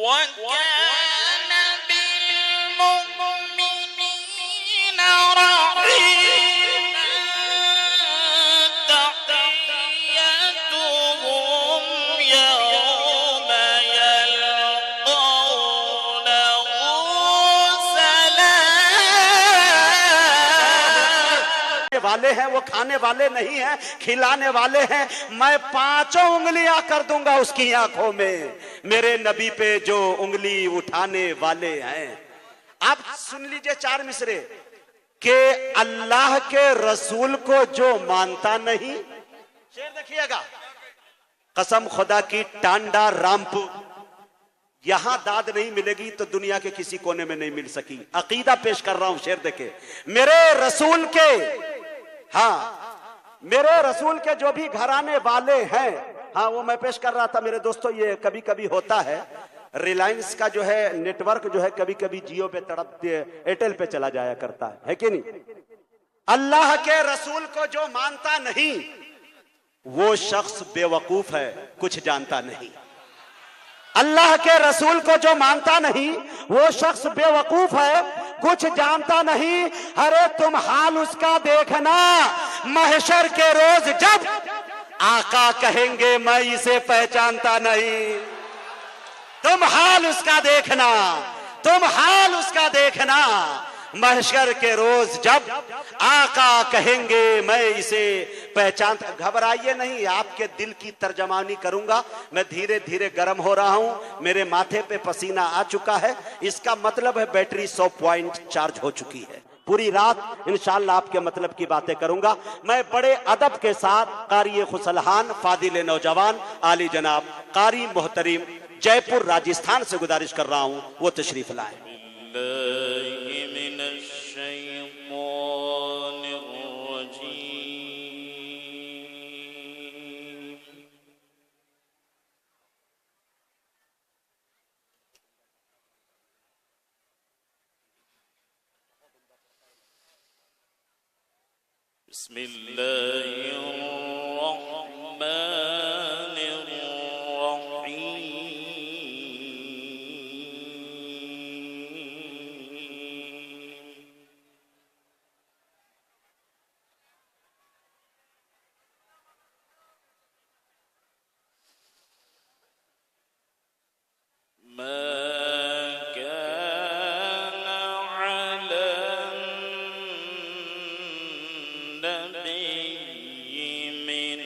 وَكَانَ بِالْمُؤْمِنِينَ رَحِيمًا تَحِيَّتُهُمْ يَوْمَ يَلْقَوْنَهُ سَلَامٌ والے ہیں، وہ کھانے والے نہیں ہیں، کھلانے والے ہیں۔ میں 5 انگلیاں کر دوں گا اس کی آنکھوں میں، میرے نبی پہ جو انگلی اٹھانے والے ہیں۔ اب سن لیجئے 4 مصرے کہ اللہ کے رسول کو جو مانتا نہیں، شعر دیکھیے گا، قسم خدا کی ٹانڈا رامپور یہاں داد نہیں ملے گی تو دنیا کے کسی کونے میں نہیں مل سکی۔ عقیدہ پیش کر رہا ہوں، شعر دیکھیں، میرے رسول کے، ہاں میرے رسول کے جو بھی گھرانے والے ہیں، ہاں وہ میں پیش کر رہا تھا میرے دوستو۔ یہ کبھی کبھی ہوتا ہے، ریلائنس کا جو ہے نیٹ ورک جو ہے کبھی کبھی جیو پہ تڑپتی ہے، ایئرٹیل پہ چلا جایا کرتا ہے کہ نہیں؟ اللہ کے رسول کو جو مانتا نہیں وہ شخص بے وقوف ہے، کچھ جانتا نہیں۔ اللہ کے رسول کو جو مانتا نہیں وہ شخص بے وقوف ہے، کچھ جانتا نہیں۔ ارے تم حال اس کا دیکھنا محشر کے روز جب آقا کہیں گے میں اسے پہچانتا نہیں۔ تم حال اس کا دیکھنا، تم حال اس کا دیکھنا محشر کے روز جب آقا کہیں گے میں اسے پہچانتا۔ گھبرائیے نہیں، آپ کے دل کی ترجمانی کروں گا۔ میں دھیرے دھیرے گرم ہو رہا ہوں، میرے ماتھے پہ پسینہ آ چکا ہے، اس کا مطلب ہے بیٹری 100% چارج ہو چکی ہے۔ پوری رات انشاءاللہ آپ کے مطلب کی باتیں کروں گا۔ میں بڑے ادب کے ساتھ قاری خسلحان، فاضل نوجوان، عالی جناب قاری محترم جے پور راجستھان سے گزارش کر رہا ہوں وہ تشریف لائیں۔ بسم اللہ الرحمن الرحیم۔ ما كان على النبي من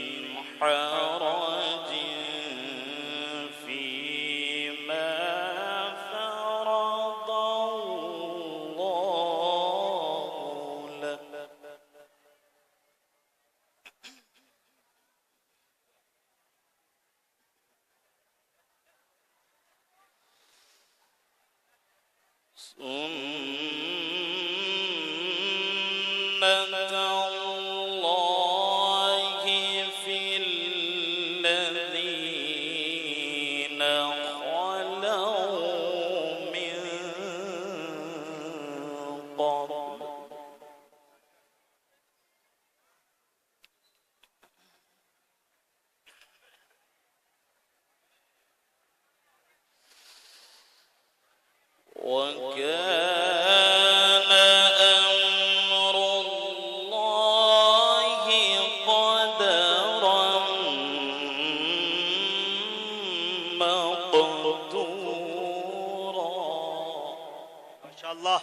حرج فيما فرض الله له، سنة الله في الذين خلوا من قبل، وكان أمر الله قدرا مقدورا۔ ماشاءاللہ۔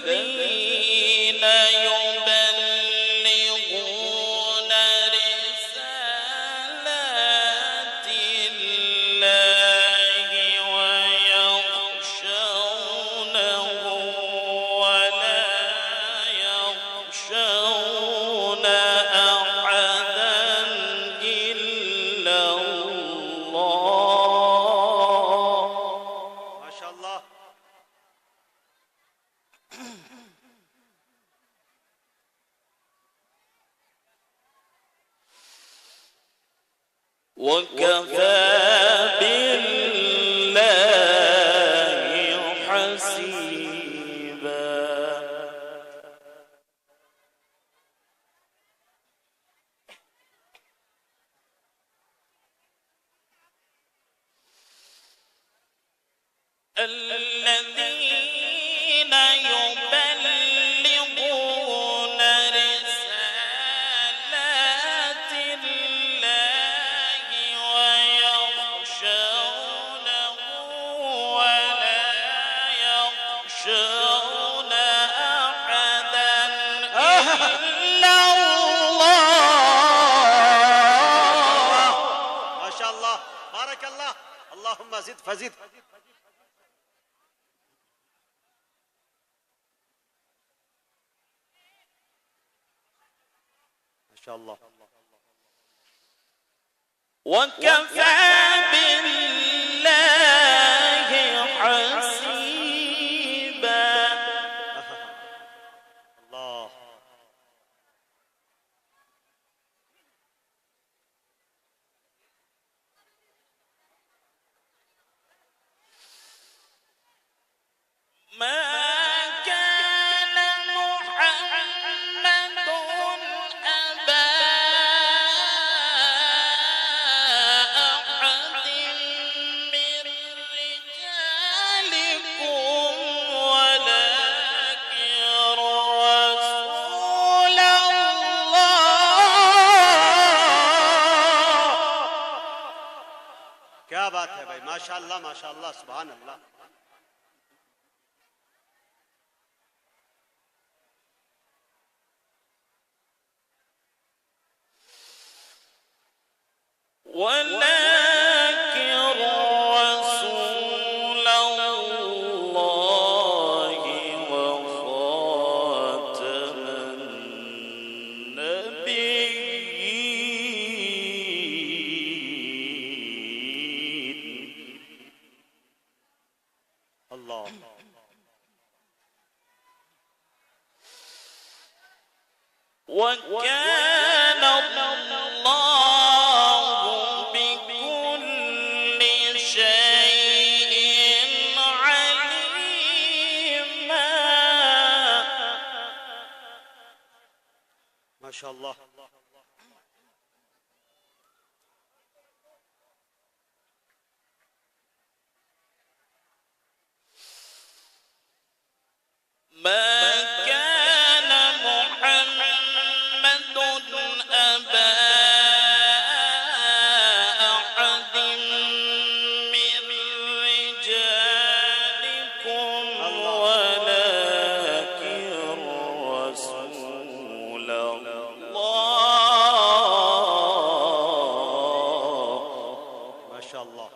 الذين يبلغون رسالات الله ويخشونه ولا يخشون أحدا إلا الله۔ ماشاءاللہ۔ وَكَفَى بِاللَّهِ حَسِيبًا۔ الذين يبلغون رسالات الله ويخشونه ولا يخشون أحدا إلا الله. ما شاء الله بارك الله. اللهم زد فزد. ما شاء الله. وكفى بالله حسيبا. الله. ما كان محمد أبا أحد من رجالكم ولكن رسول الله. क्या बात है भाई, माशाअल्लाह माशाअल्लाह, सुभान अल्लाह. ولكن رسول الله وخاتم النبيين. الله. وكان الله بكل شيء عليما. ما شاء الله. ما كان محمد أبا أحد من رجالكم ولكن رسول الله. ما شاء الله.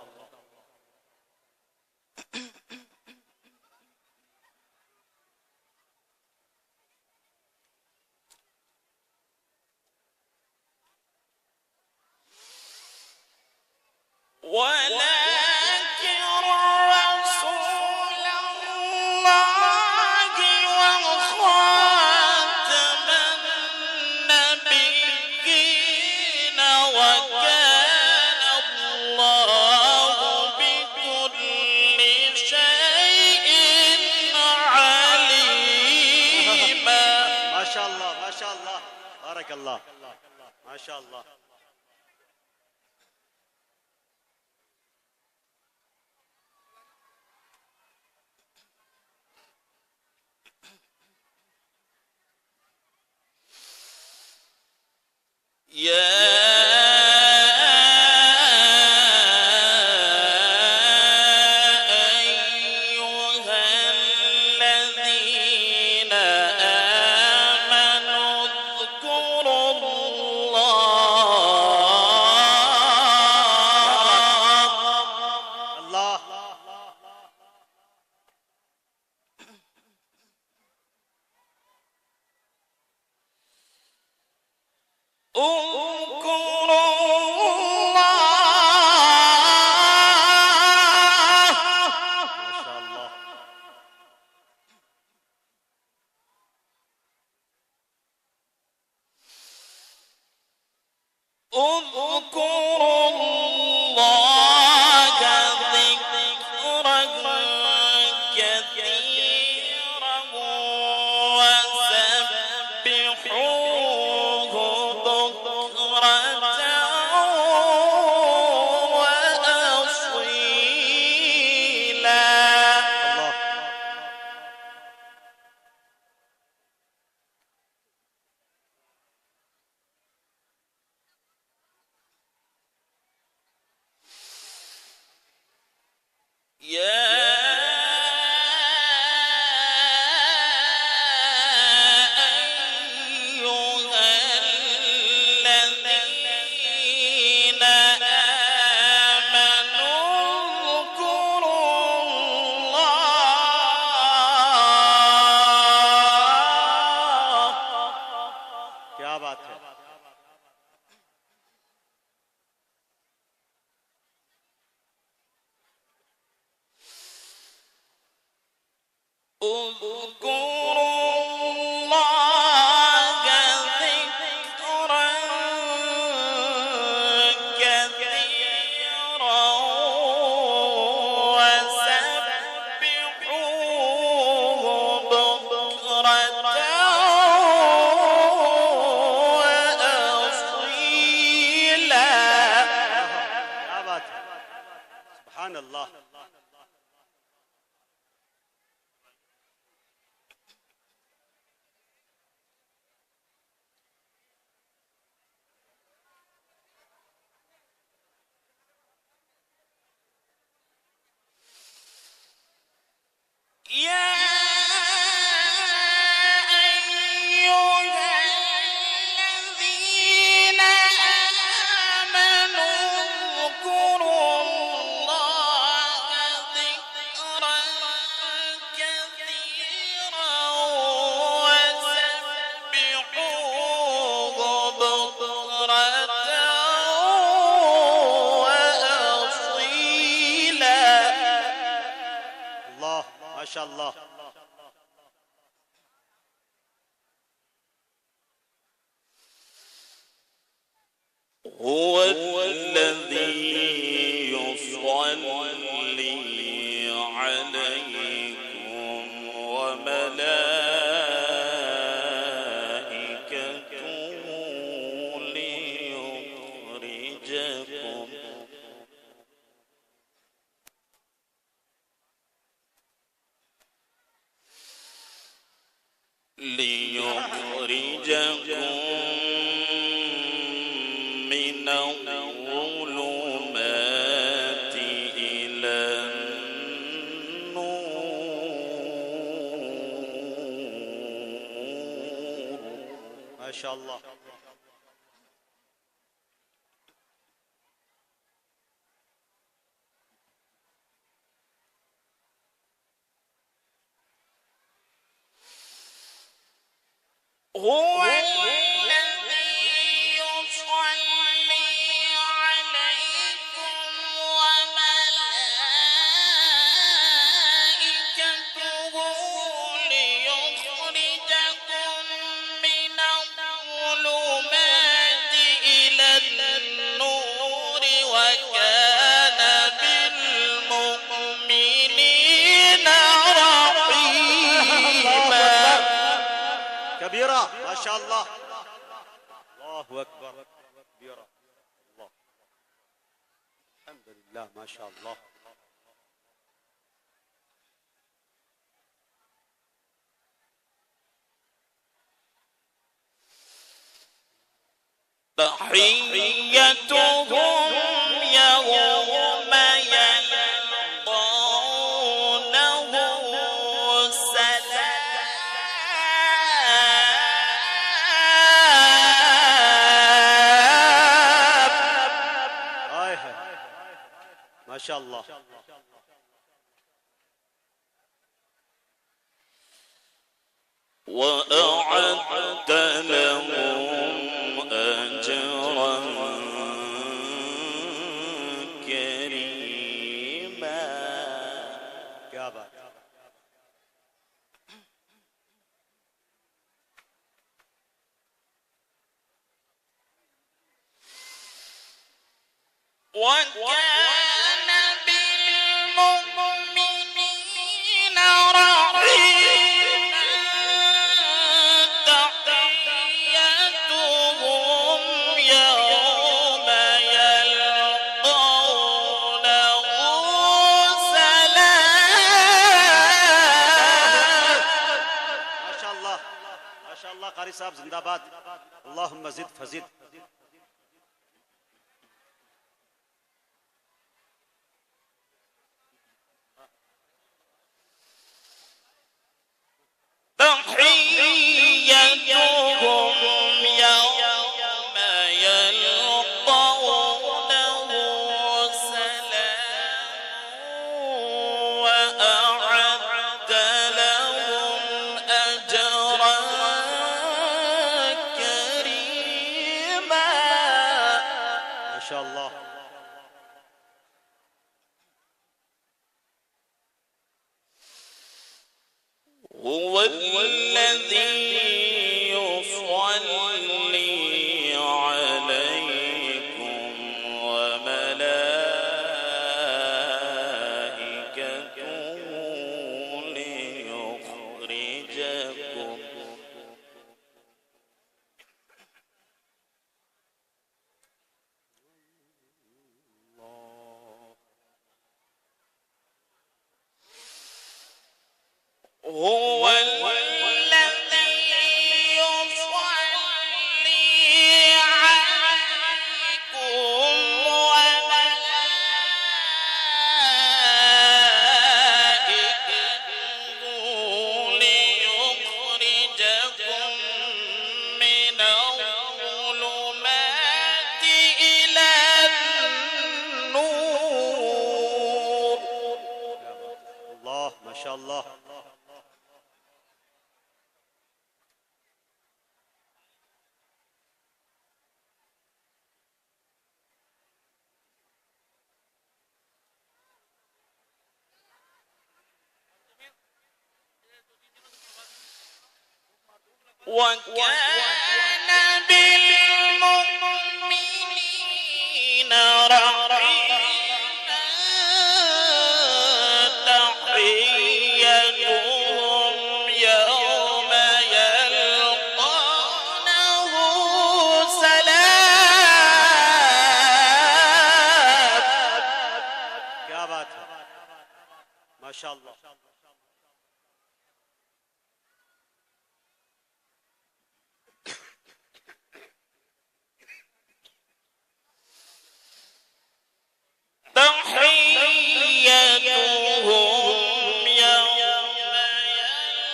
ولكن رسول الله وخاتم النبيين وكان الله بكل شيء عليما. ما شاء الله ما شاء الله بارك الله. ما شاء الله. يا أيها الذين آمنوا اذكروا الله. الله. اذكروا الله. ما شاء الله. اذكروا الله ذكرا كثيرا क्या बात है, सुभान अल्लाह। अल्लाह माशाअल्लाह। هو الذي يصلي عليكم وملائكته ليخرجكم من الظلمات إلى النور माशाअल्लाह। هو الذي يصلي عليكم وملائكته ليخرجكم من الظلمات إلى النور وكان بالمؤمنين رحيما कबीरा माशाअल्लाह, अल्लाहु अकबर कबीरा, अल्लाह अल्हम्दुलिल्लाह माशाअल्लाह। تحيتهم يوم يلقونه سلام हाय है माशाअल्लाह। وأعد لهم أجرا كريما क्या बात है। وكان بالمؤمنين رحيما تحيتهم يوم يلقونه سلام माशाअल्लाह माशाअल्लाह। कारी साहब जिंदाबाद, अल्लाहुम्मा जिद फजिद। تحيتهم يوم يلقونه سلام وأعد لهم أجرا كريما هو الذي يصلي عليكم وملائكته ليخرجكم هو الذي يصلي عليكم وملائكته ليخرجكم من الظلمات إلى النور. الله ما شاء الله. وكان بالمؤمنين رحيما تحيتهم يوم يلقونه سلام. क्या बात है, माशाअल्लाह. تحيتهم يوم يلقونه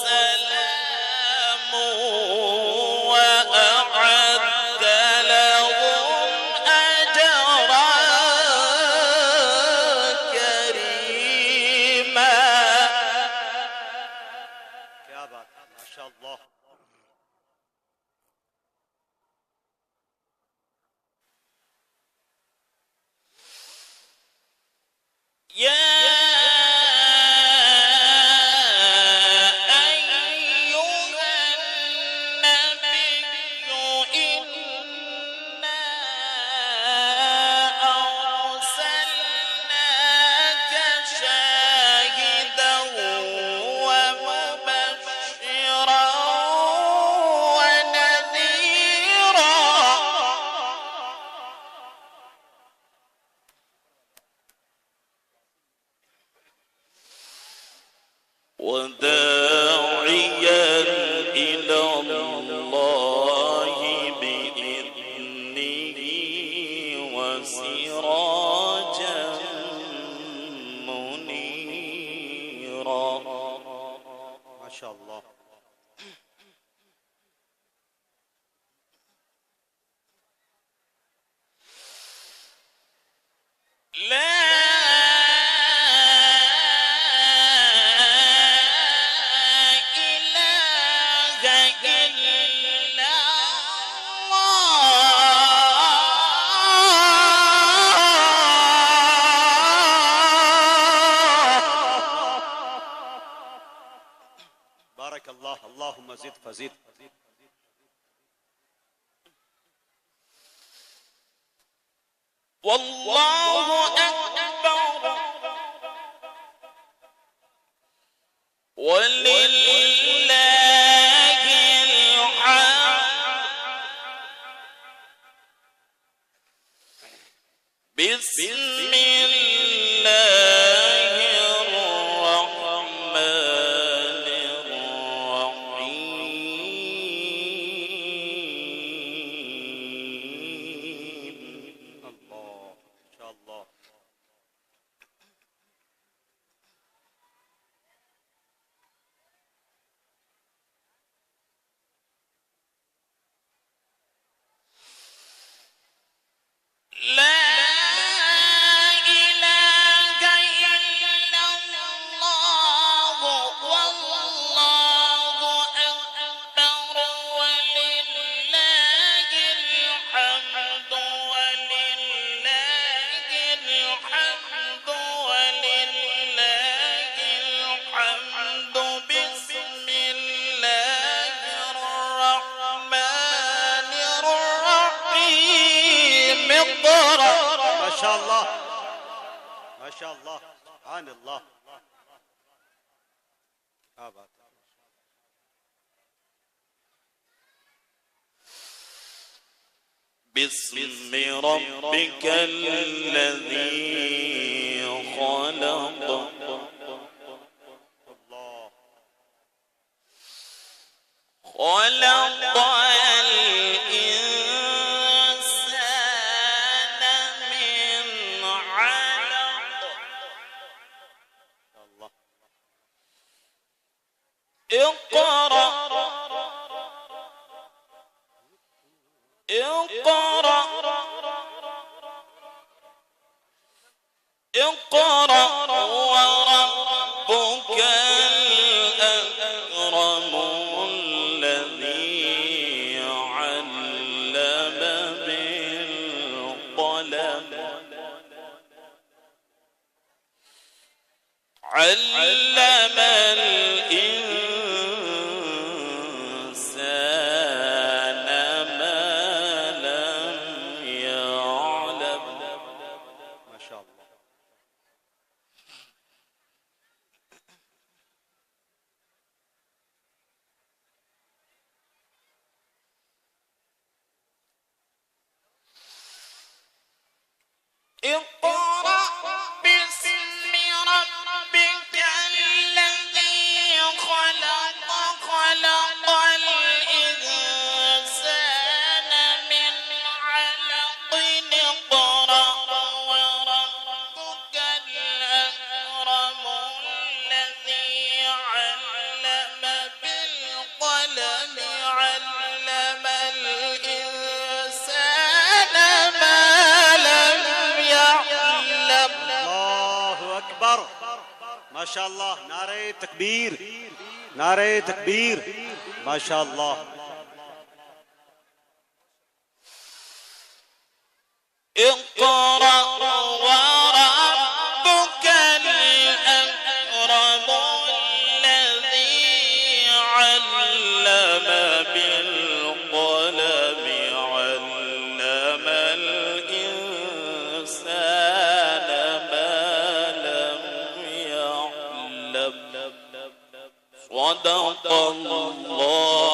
سلام وأعد لهم أجرا كريما. क्या बात है, माशाअल्लाह. يا أيها النبي إنا أرسلناك شاهدا ومبشرا ونذيرا. وداعيا إلى الله بإذنه وسراجا منيرا. माशाअल्लाह. لا إله إلا الله. بارك الله. اللهم زد فزد. والله أكبر ولله الحمد. بسم الله الرحمن الرحيم. الله ما شاء الله. माशाअल्लाह, सुभान अल्लाह, क्या बात है। باسم ربك الذي خلق خلق الإنسان من علق اقرأ اقرأ اقرأ وربك الأكرم الذي علم بالقلم علم الإنسان ما لم يعلم ما شاء الله. اقرأ باسم ربك الذي خلق خلق الإنسان من علق اقرأ وربك الأكرم الذي علم بالقلم علم الإنسان ما لم يعلم. الله أكبر، ما شاء الله. नारे तकबीर, नारे तकबीर, ما شاء الله. اقرأ وربك الأكرم الذي علم بالقلم علم الإنسان ما لم يعلم. صدق الله